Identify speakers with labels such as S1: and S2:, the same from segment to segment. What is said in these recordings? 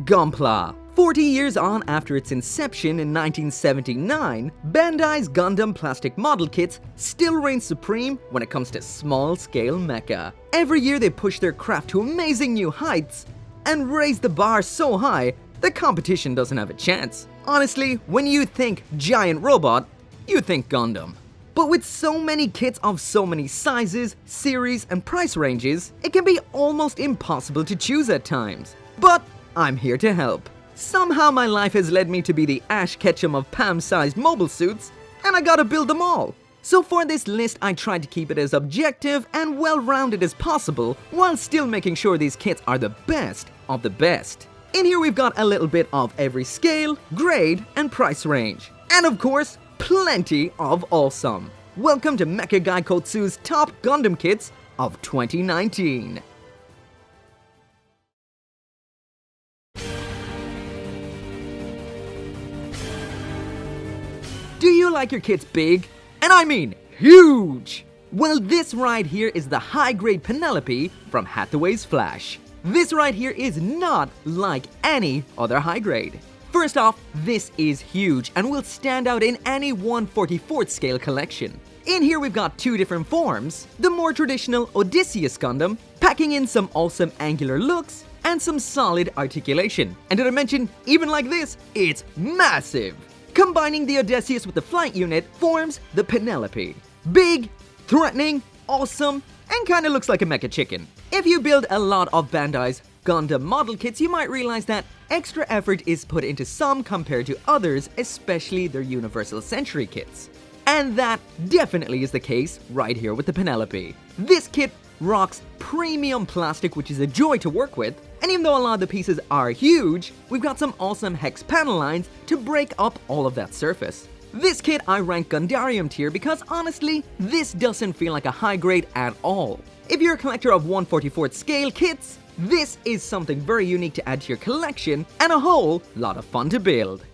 S1: Gunpla. 40 years on after its inception in 1979, Bandai's Gundam plastic model kits still reign supreme when it comes to small-scale mecha. Every year they push their craft to amazing new heights and raise the bar so high the competition doesn't have a chance. Honestly, when you think giant robot, you think Gundam. But with so many kits of so many sizes, series, and price ranges, it can be almost impossible to choose at times. But I'm here to help. Somehow my life has led me to be the Ash Ketchum of Pam-sized mobile suits, and I gotta build them all. So for this list, I tried to keep it as objective and well-rounded as possible, while still making sure these kits are the best of the best. In here we've got a little bit of every scale, grade, and price range. And of course, plenty of awesome. Welcome to Mecha Gaikotsu's top Gundam kits of 2019. Do you like your kits big? And I mean huge! Well, this right here is the high-grade Penelope from Hathaway's Flash. This right here is not like any other high-grade. First off, this is huge and will stand out in any 1/44th scale collection. In here we've got two different forms, the more traditional Odysseus Gundam, packing in some awesome angular looks and some solid articulation. And did I mention, even like this, it's massive! Combining the Odysseus with the flight unit forms the Penelope. Big, threatening, awesome, and kinda looks like a mecha chicken. If you build a lot of Bandai's Gundam model kits, you might realize that extra effort is put into some compared to others, especially their Universal Century kits. And that definitely is the case right here with the Penelope. This kit rocks premium plastic, which is a joy to work with, and even though a lot of the pieces are huge, we've got some awesome hex panel lines to break up all of that surface. This kit I rank Gundarium tier because honestly, this doesn't feel like a high grade at all. If you're a collector of 1/44th scale kits, this is something very unique to add to your collection and a whole lot of fun to build.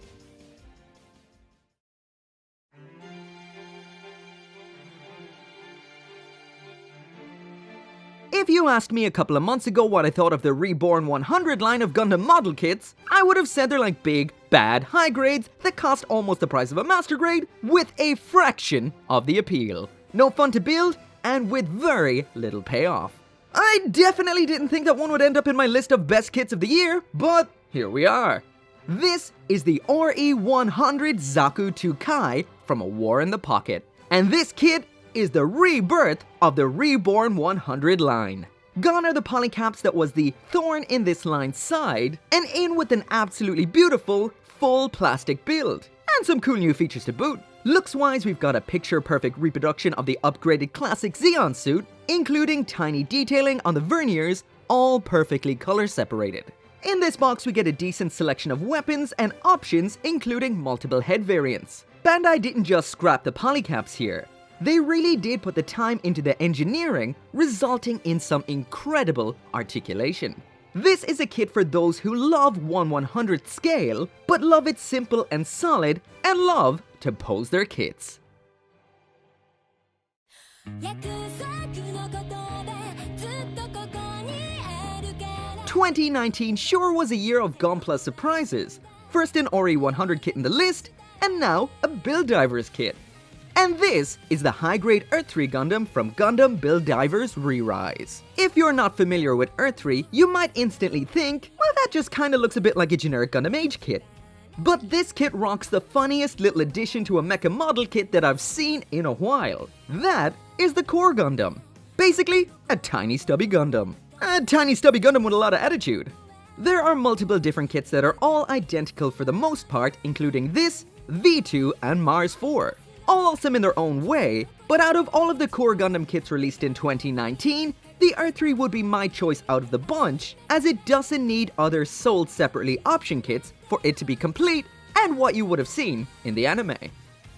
S1: If you asked me a couple of months ago what I thought of the Reborn 100 line of Gundam model kits, I would have said they're like big, bad, high grades that cost almost the price of a master grade with a fraction of the appeal. No fun to build and with very little payoff. I definitely didn't think that one would end up in my list of best kits of the year, but here we are. This is the RE100 Zaku II Kai from A War in the Pocket, and this kit is the rebirth of the Reborn 100 line. Gone are the polycaps that was the thorn in this line's side, and in with an absolutely beautiful, full plastic build, and some cool new features to boot. Looks-wise, we've got a picture-perfect reproduction of the upgraded classic Zeon suit, including tiny detailing on the verniers, all perfectly color separated. In this box, we get a decent selection of weapons and options, including multiple head variants. Bandai didn't just scrap the polycaps here. They really did put the time into the engineering, resulting in some incredible articulation. This is a kit for those who love 1/100th scale, but love it simple and solid, and love to pose their kits. 2019 sure was a year of Gunpla surprises. First an RE100 kit in the list, and now a Build Divers kit. And this is the high-grade Earth 3 Gundam from Gundam Build Divers Re-Rise. If you're not familiar with Earth 3, you might instantly think, well, that just kinda looks a bit like a generic Gundam Age kit. But this kit rocks the funniest little addition to a mecha model kit that I've seen in a while. That is the Core Gundam. Basically, a tiny stubby Gundam. A tiny stubby Gundam with a lot of attitude. There are multiple different kits that are all identical for the most part, including this, V2, and Mars 4. All awesome in their own way, but out of all of the Core Gundam kits released in 2019, the Earth 3 would be my choice out of the bunch, as it doesn't need other sold separately option kits for it to be complete and what you would have seen in the anime.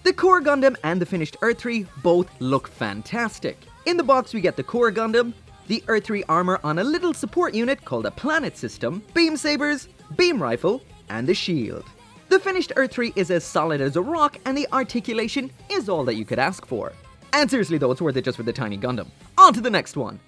S1: The Core Gundam and the finished Earth 3 both look fantastic. In the box we get the Core Gundam, the Earth 3 armor on a little support unit called a planet system, beam sabers, beam rifle, and the shield. The finished Earth 3 is as solid as a rock, and the articulation is all that you could ask for. And seriously though, it's worth it just for the tiny Gundam. On to the next one.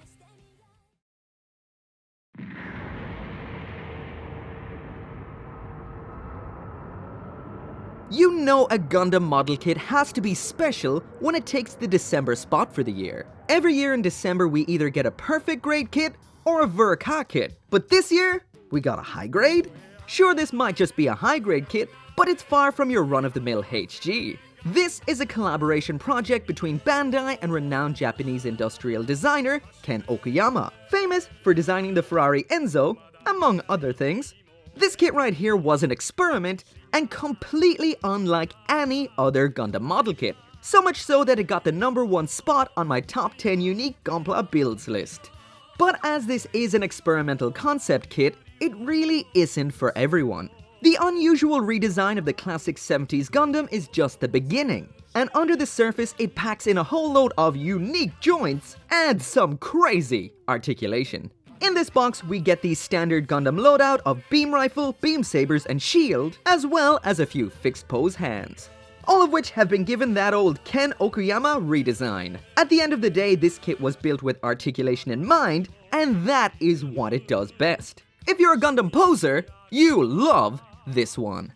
S1: You know a Gundam model kit has to be special when it takes the December spot for the year. Every year in December we either get a perfect grade kit or a VRK kit, but this year we got a high grade? Sure, this might just be a high grade kit, but it's far from your run-of-the-mill HG. This is a collaboration project between Bandai and renowned Japanese industrial designer Ken Okuyama, famous for designing the Ferrari Enzo, among other things. This kit right here was an experiment and completely unlike any other Gundam model kit. So much so that it got the #1 spot on my top 10 unique Gunpla builds list. But as this is an experimental concept kit, it really isn't for everyone. The unusual redesign of the classic 70s Gundam is just the beginning, and under the surface it packs in a whole load of unique joints and some crazy articulation. In this box we get the standard Gundam loadout of beam rifle, beam sabers, and shield, as well as a few fixed pose hands. All of which have been given that old Ken Okuyama redesign. At the end of the day, this kit was built with articulation in mind, and that is what it does best. If you're a Gundam poser, you'll love this one.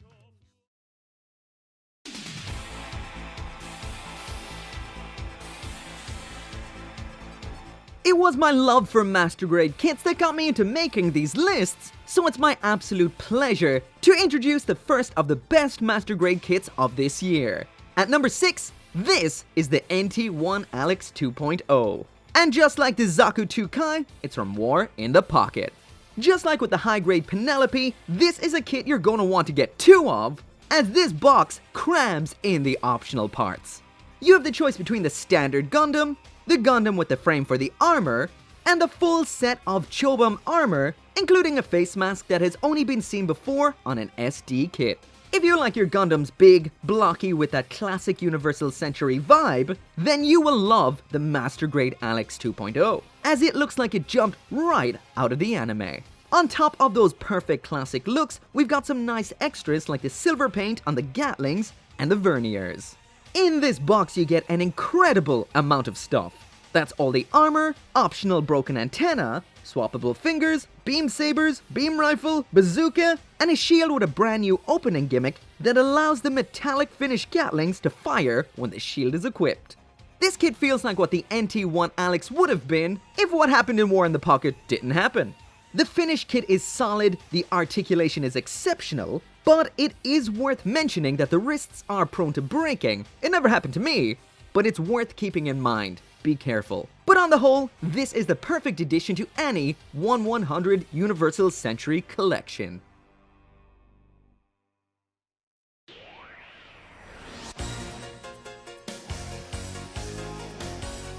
S1: It was my love for master grade kits that got me into making these lists, so it's my absolute pleasure to introduce the first of the best master grade kits of this year. At number 6, this is the NT1 Alex 2.0. And just like the Zaku II Kai, it's from War in the Pocket. Just like with the high grade Penelope, this is a kit you're gonna want to get 2 of, as this box crams in the optional parts. You have the choice between the standard Gundam, the Gundam with the frame for the armor, and the full set of Chobam armor, including a face mask that has only been seen before on an SD kit. If you like your Gundams big, blocky with that classic Universal Century vibe, then you will love the Master Grade Alex 2.0, as it looks like it jumped right out of the anime. On top of those perfect classic looks, we've got some nice extras like the silver paint on the Gatlings and the verniers. In this box you get an incredible amount of stuff. That's all the armor, optional broken antenna, swappable fingers, beam sabers, beam rifle, bazooka, and a shield with a brand new opening gimmick that allows the metallic finished Gatlings to fire when the shield is equipped. This kit feels like what the NT1 Alex would have been if what happened in War in the Pocket didn't happen. The finished kit is solid, the articulation is exceptional, but it is worth mentioning that the wrists are prone to breaking. It never happened to me, but it's worth keeping in mind. Be careful. But on the whole, this is the perfect addition to any 1/100 Universal Century collection.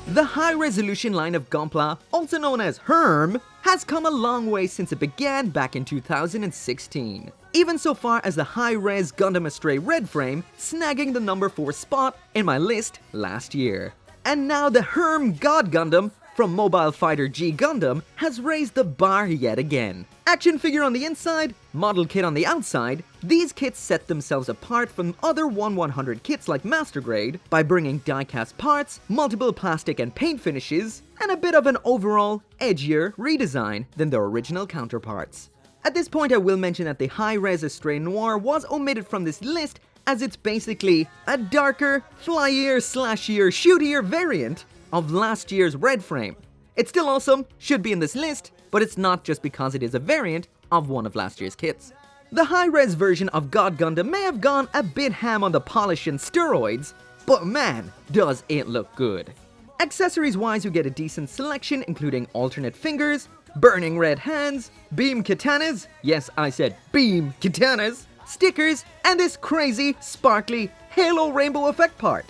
S1: The high-resolution line of Gunpla, also known as HERM, has come a long way since it began back in 2016. Even so far as the high-res Gundam Astray Red frame, snagging the number 4 spot in my list last year. And now the HERM God Gundam from Mobile Fighter G Gundam has raised the bar yet again. Action figure on the inside, model kit on the outside, these kits set themselves apart from other 1/100 kits like Master Grade by bringing die-cast parts, multiple plastic and paint finishes, and a bit of an overall, edgier redesign than their original counterparts. At this point I will mention that the high-res Astray Noir was omitted from this list as it's basically a darker, flyier, slashier, shootier variant of last year's red frame. It's still awesome, should be in this list, but it's not just because it is a variant of one of last year's kits. The high-res version of God Gundam may have gone a bit ham on the polish and steroids, but man, does it look good. Accessories-wise, you get a decent selection including alternate fingers, burning red hands, beam katanas, yes I said beam katanas, stickers, and this crazy, sparkly halo rainbow effect part.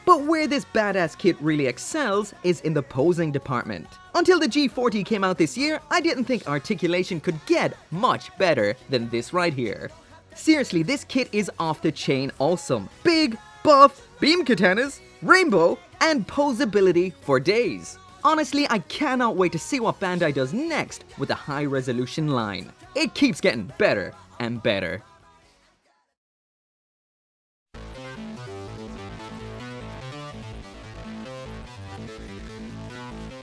S1: But where this badass kit really excels is in the posing department. Until the G40 came out this year, I didn't think articulation could get much better than this right here. Seriously, this kit is off the chain awesome. Big, buff, beam katanas, rainbow, and posability for days. Honestly, I cannot wait to see what Bandai does next with the high resolution line. It keeps getting better and better.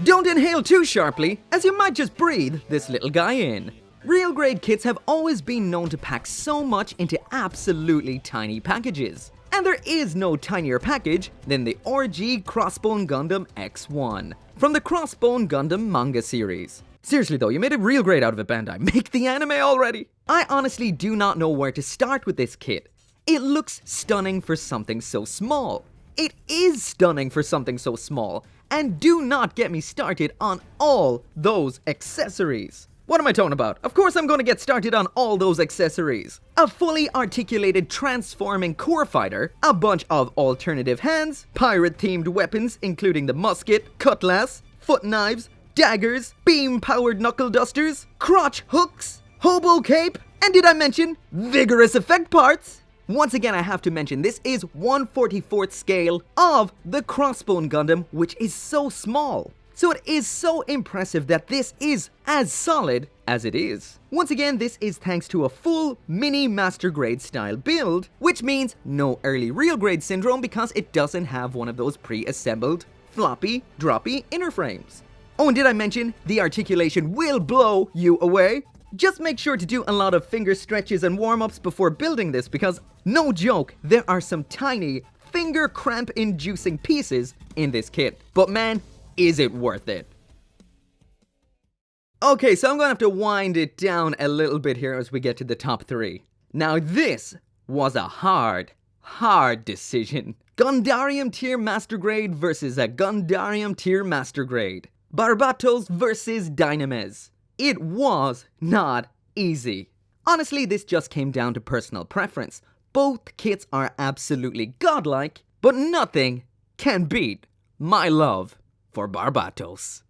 S1: Don't inhale too sharply, as you might just breathe this little guy in. Real grade kits have always been known to pack so much into absolutely tiny packages. And there is no tinier package than the RG Crossbone Gundam X1 from the Crossbone Gundam manga series. Seriously though, you made a real grade out of it, Bandai. Make the anime already! I honestly do not know where to start with this kit. It looks stunning for something so small. It is stunning for something so small. And do not get me started on all those accessories. What am I talking about? Of course I'm going to get started on all those accessories. A fully articulated transforming core fighter, a bunch of alternative hands, pirate-themed weapons including the musket, cutlass, foot knives, daggers, beam-powered knuckle dusters, crotch hooks, hobo cape, and did I mention vigorous effect parts? Once again, I have to mention this is 1/44th scale of the Crossbone Gundam, which is so small. So it is so impressive that this is as solid as it is. Once again, this is thanks to a full mini master grade style build, which means no early real grade syndrome because it doesn't have one of those pre-assembled floppy, droppy inner frames. Oh, and did I mention the articulation will blow you away? Just make sure to do a lot of finger stretches and warm-ups before building this because, no joke, there are some tiny finger cramp inducing pieces in this kit. But man, is it worth it? Okay, so I'm gonna have to wind it down a little bit here as we get to the top 3. Now this was a hard decision. Gundarium tier master grade versus a Gundarium tier master grade. Barbatos versus Dynames. It was not easy. Honestly, this just came down to personal preference. Both kits are absolutely godlike, but nothing can beat my love for Barbatos.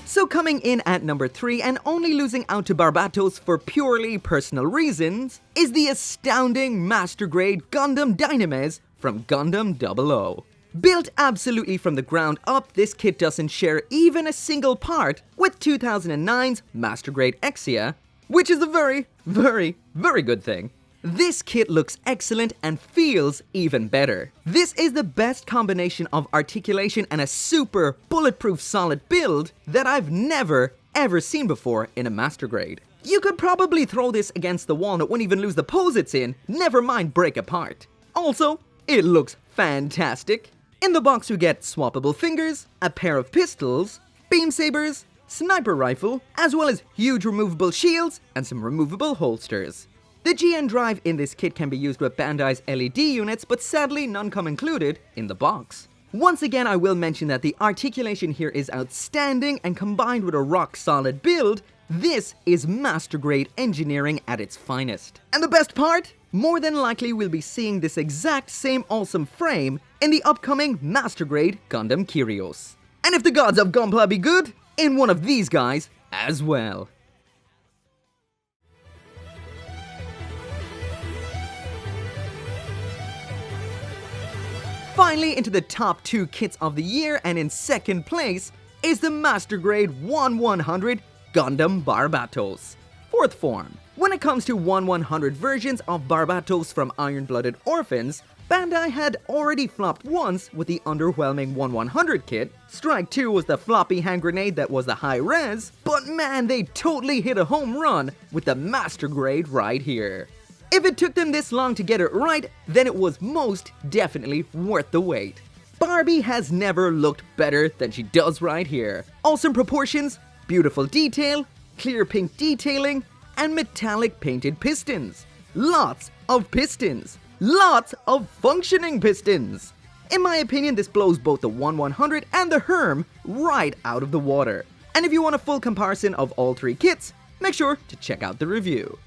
S1: So coming in at number 3 and only losing out to Barbatos for purely personal reasons is the astounding master grade Gundam Dynames from Gundam 00. Built absolutely from the ground up, this kit doesn't share even a single part with 2009's master grade Exia, which is a very good thing. This kit looks excellent and feels even better. This is the best combination of articulation and a super bulletproof solid build that I've never ever seen before in a master grade. You could probably throw this against the wall and it wouldn't even lose the pose it's in, never mind break apart. Also, it looks fantastic. In the box you get swappable fingers, a pair of pistols, beam sabers, sniper rifle, as well as huge removable shields and some removable holsters. The GN drive in this kit can be used with Bandai's LED units, but sadly none come included in the box. Once again, I will mention that the articulation here is outstanding and combined with a rock solid build, this is master grade engineering at its finest. And the best part? More than likely we'll be seeing this exact same awesome frame in the upcoming master grade Gundam Kyrios. And if the gods of Gunpla be good, in one of these guys as well. Finally, into the top 2 kits of the year, and in second place is the master grade 1/100 Gundam Barbatos. 4th form. When it comes to 1/100 versions of Barbatos from Iron-Blooded Orphans, Bandai had already flopped once with the underwhelming 1/100 kit. Strike 2 was the floppy hand grenade that was the high res, but man, they totally hit a home run with the master grade right here. If it took them this long to get it right, then it was most definitely worth the wait. Barbie has never looked better than she does right here. Awesome proportions, beautiful detail, clear pink detailing, and metallic painted pistons. Lots of pistons. Lots of functioning pistons. In my opinion, this blows both the 1/100 and the Herm right out of the water. And if you want a full comparison of all 3 kits, make sure to check out the review.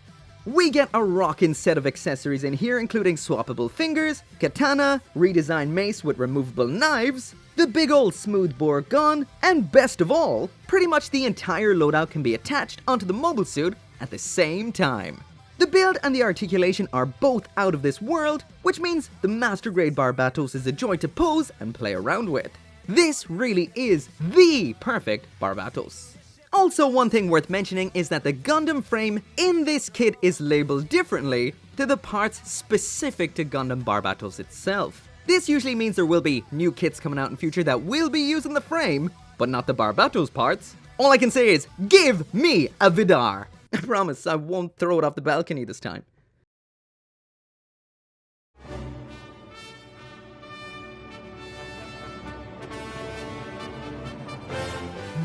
S1: We get a rockin' set of accessories in here, including swappable fingers, katana, redesigned mace with removable knives, the big old smoothbore gun, and best of all, pretty much the entire loadout can be attached onto the mobile suit at the same time. The build and the articulation are both out of this world, which means the master grade Barbatos is a joy to pose and play around with. This really is the perfect Barbatos. Also, one thing worth mentioning is that the Gundam frame in this kit is labeled differently to the parts specific to Gundam Barbatos itself. This usually means there will be new kits coming out in future that will be using the frame, but not the Barbatos parts. All I can say is, give me a Vidar! I promise I won't throw it off the balcony this time.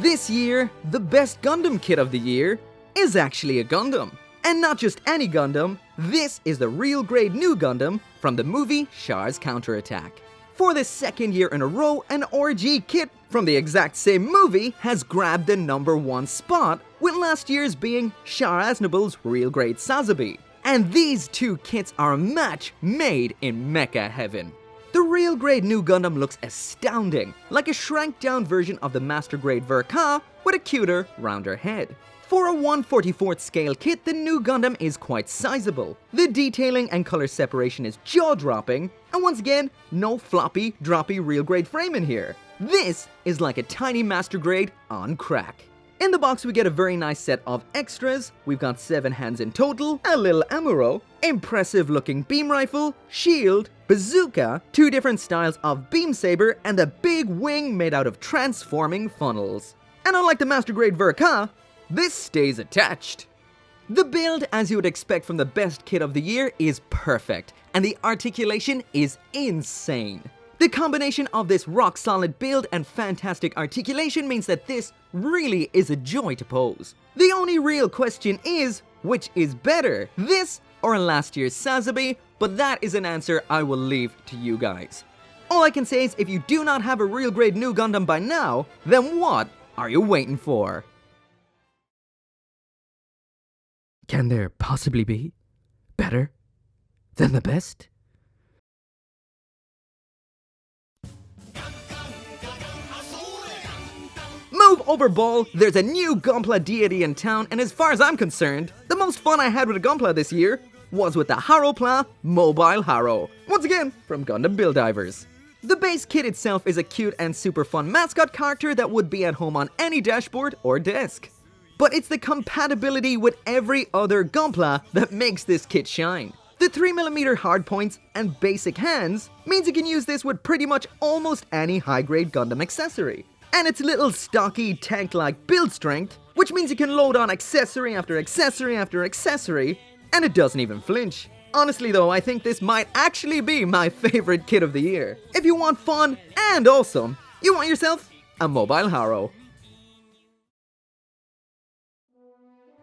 S1: This year, the best Gundam kit of the year is actually a Gundam. And not just any Gundam, this is the real grade new Gundam from the movie Char's Counterattack. For the second year in a row, an RG kit from the exact same movie has grabbed the #1 spot, with last year's being Char Aznabul's real grade Sazabi. And these two kits are a match made in Mecha heaven. The real grade new Gundam looks astounding, like a shrank down version of the master grade Verka with a cuter, rounder head. For a 1/44th scale kit, the new Gundam is quite sizable. The detailing and color separation is jaw-dropping, and once again, no floppy, droppy real grade frame in here. This is like a tiny master grade on crack. In the box we get a very nice set of extras. We've got 7 hands in total, a little amuro, impressive looking beam rifle, shield, bazooka, 2 different styles of beam saber, and a big wing made out of transforming funnels. And unlike the master grade Verka, this stays attached. The build, as you would expect from the best kit of the year, is perfect, and the articulation is insane. The combination of this rock-solid build and fantastic articulation means that this really is a joy to pose. The only real question is, which is better, this or last year's Sazabi? But that is an answer I will leave to you guys. All I can say is, if you do not have a real grade new Gundam by now, then what are you waiting for? Can there possibly be better than the best? Move over, ball! There's a new Gunpla deity in town, and as far as I'm concerned, the most fun I had with a Gunpla this year was with the Haropla Mobile Haro. Once again, from Gundam Build Divers. The base kit itself is a cute and super fun mascot character that would be at home on any dashboard or desk. But it's the compatibility with every other Gunpla that makes this kit shine. The 3mm hardpoints and basic hands means you can use this with pretty much almost any high-grade Gundam accessory. And its little stocky tank-like build strength, which means you can load on accessory after accessory after accessory, and it doesn't even flinch. Honestly though, I think this might actually be my favorite kit of the year. If you want fun and awesome, you want yourself a Mobile Haro.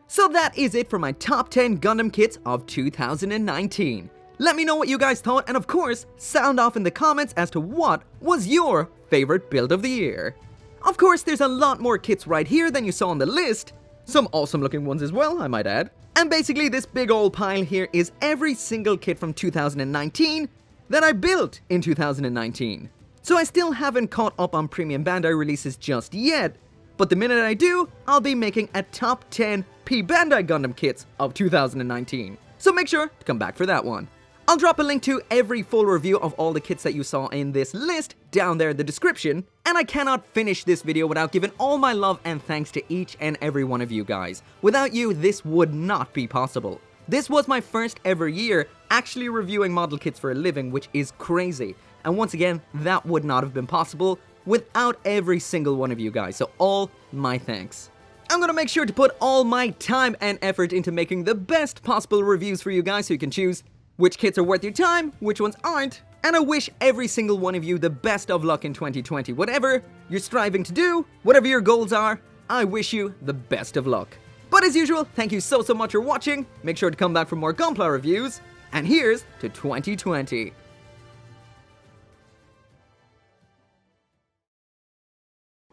S1: So that is it for my top 10 Gundam kits of 2019. Let me know what you guys thought, and of course, sound off in the comments as to what was your favorite build of the year. Of course, there's a lot more kits right here than you saw on the list. Some awesome looking ones as well, I might add. And basically this big old pile here is every single kit from 2019 that I built in 2019. So I still haven't caught up on premium Bandai releases just yet, but the minute I do, I'll be making a top 10 Bandai Gundam kits of 2019. So make sure to come back for that one. I'll drop a link to every full review of all the kits that you saw in this list down there in the description, and I cannot finish this video without giving all my love and thanks to each and every one of you guys. Without you, this would not be possible. This was my first ever year actually reviewing model kits for a living, which is crazy. And once again, that would not have been possible without every single one of you guys, so all my thanks. I'm gonna make sure to put all my time and effort into making the best possible reviews for you guys so you can choose which kits are worth your time, which ones aren't, and I wish every single one of you the best of luck in 2020. Whatever you're striving to do, whatever your goals are, I wish you the best of luck. But as usual, thank you so much for watching. Make sure to come back for more Gunpla reviews, and here's to 2020.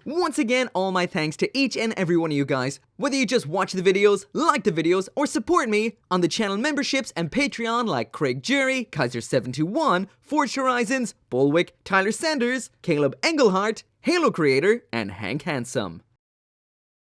S1: Once again, all my thanks to each and every one of you guys, whether you just watch the videos, like the videos, or support me on the channel memberships and Patreon like Craig Jury, Kaiser721, Forged Horizons, Bullwick, Tyler Sanders, Caleb Engelhart, Halo Creator, and Hank Handsome.